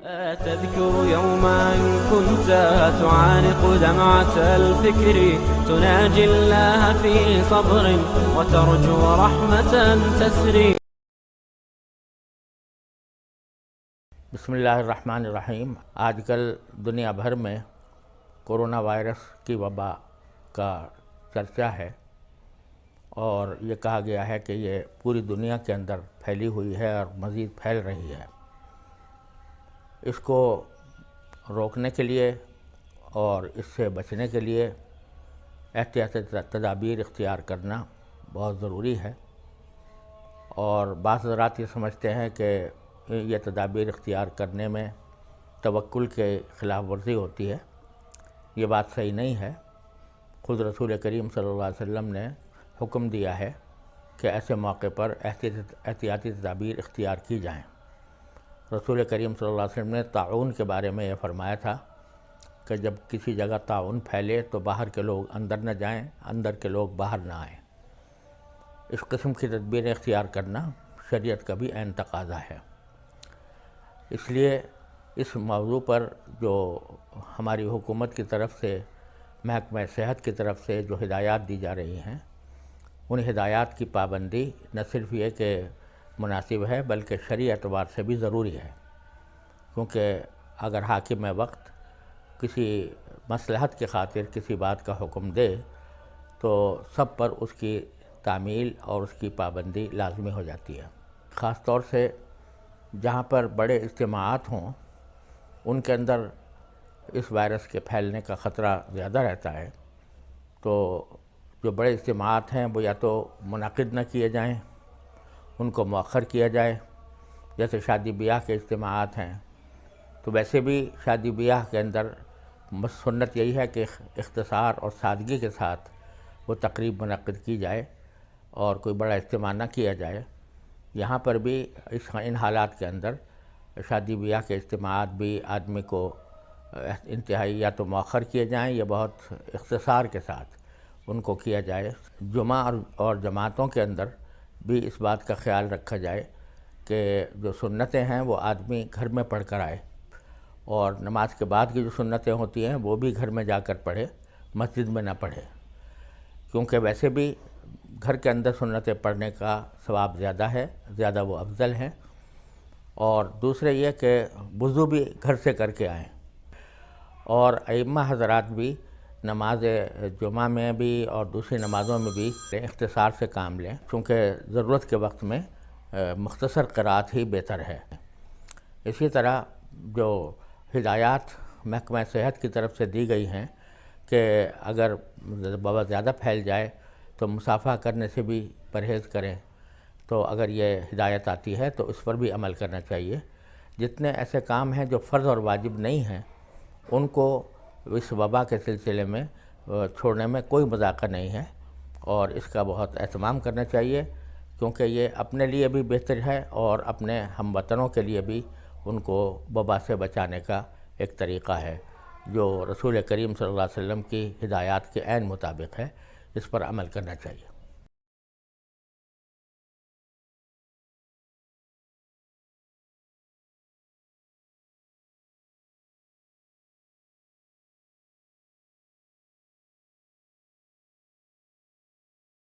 تذكر يوما كنت تعانق دمعة الفكر تناجي الله في صبر وترجو رحمة تسري. بسم اللہ الرحمن الرحیم. آج کل دنیا بھر میں کورونا وائرس کی وبا کا چرچا ہے اور یہ کہا گیا ہے کہ یہ پوری دنیا کے اندر پھیلی ہوئی ہے اور مزید پھیل رہی ہے. اس کو روکنے کے لیے اور اس سے بچنے کے لیے احتیاطی تدابیر اختیار کرنا بہت ضروری ہے، اور بعض حضرات یہ سمجھتے ہیں کہ یہ تدابیر اختیار کرنے میں توکل کے خلاف ورزی ہوتی ہے. یہ بات صحیح نہیں ہے. خود رسول کریم صلی اللہ علیہ وسلم نے حکم دیا ہے کہ ایسے موقع پر احتیاطی تدابیر اختیار کی جائیں. رسول کریم صلی اللہ علیہ وسلم نے طاعون کے بارے میں یہ فرمایا تھا کہ جب کسی جگہ طاعون پھیلے تو باہر کے لوگ اندر نہ جائیں، اندر کے لوگ باہر نہ آئیں. اس قسم کی تدبیریں اختیار کرنا شریعت کا بھی عین تقاضا ہے. اس لیے اس موضوع پر جو ہماری حکومت کی طرف سے، محکمہ صحت کی طرف سے جو ہدایات دی جا رہی ہیں، ان ہدایات کی پابندی نہ صرف یہ کہ مناسب ہے بلکہ شرعی اعتبار سے بھی ضروری ہے، کیونکہ اگر حاکم وقت کسی مصلحت کی خاطر کسی بات کا حکم دے تو سب پر اس کی تعمیل اور اس کی پابندی لازمی ہو جاتی ہے. خاص طور سے جہاں پر بڑے اجتماعات ہوں ان کے اندر اس وائرس کے پھیلنے کا خطرہ زیادہ رہتا ہے. تو جو بڑے اجتماعات ہیں وہ یا تو منعقد نہ کیے جائیں، ان کو مؤخر کیا جائے. جیسے شادی بیاہ کے اجتماعات ہیں تو ویسے بھی شادی بیاہ کے اندر سنت یہی ہے کہ اختصار اور سادگی کے ساتھ وہ تقریب منعقد کی جائے اور کوئی بڑا اجتماع نہ کیا جائے. یہاں پر بھی ان حالات کے اندر شادی بیاہ کے اجتماعات بھی آدمی کو انتہائی یا تو مؤخر کیے جائیں یا بہت اختصار کے ساتھ ان کو کیا جائے. جمعہ اور جماعتوں کے اندر بھی اس بات کا خیال رکھا جائے کہ جو سنتیں ہیں وہ آدمی گھر میں پڑھ کر آئے، اور نماز کے بعد کی جو سنتیں ہوتی ہیں وہ بھی گھر میں جا کر پڑھے، مسجد میں نہ پڑھے، کیونکہ ویسے بھی گھر کے اندر سنتیں پڑھنے کا ثواب زیادہ ہے، زیادہ وہ افضل ہیں. اور دوسرے یہ کہ وضو بھی گھر سے کر کے آئیں، اور ائمہ حضرات بھی نماز جمعہ میں بھی اور دوسری نمازوں میں بھی اختصار سے کام لیں، چونکہ ضرورت کے وقت میں مختصر قرأت ہی بہتر ہے. اسی طرح جو ہدایات محکمہ صحت کی طرف سے دی گئی ہیں کہ اگر وبا زیادہ پھیل جائے تو مصافحہ کرنے سے بھی پرہیز کریں، تو اگر یہ ہدایت آتی ہے تو اس پر بھی عمل کرنا چاہیے. جتنے ایسے کام ہیں جو فرض اور واجب نہیں ہیں ان کو اس وبا کے سلسلے میں چھوڑنے میں کوئی مذاق نہیں ہے، اور اس کا بہت اہتمام کرنا چاہیے، کیونکہ یہ اپنے لیے بھی بہتر ہے اور اپنے ہم وطنوں کے لیے بھی ان کو وبا سے بچانے کا ایک طریقہ ہے جو رسول کریم صلی اللہ علیہ وسلم کی ہدایات کے عین مطابق ہے. اس پر عمل کرنا چاہیے.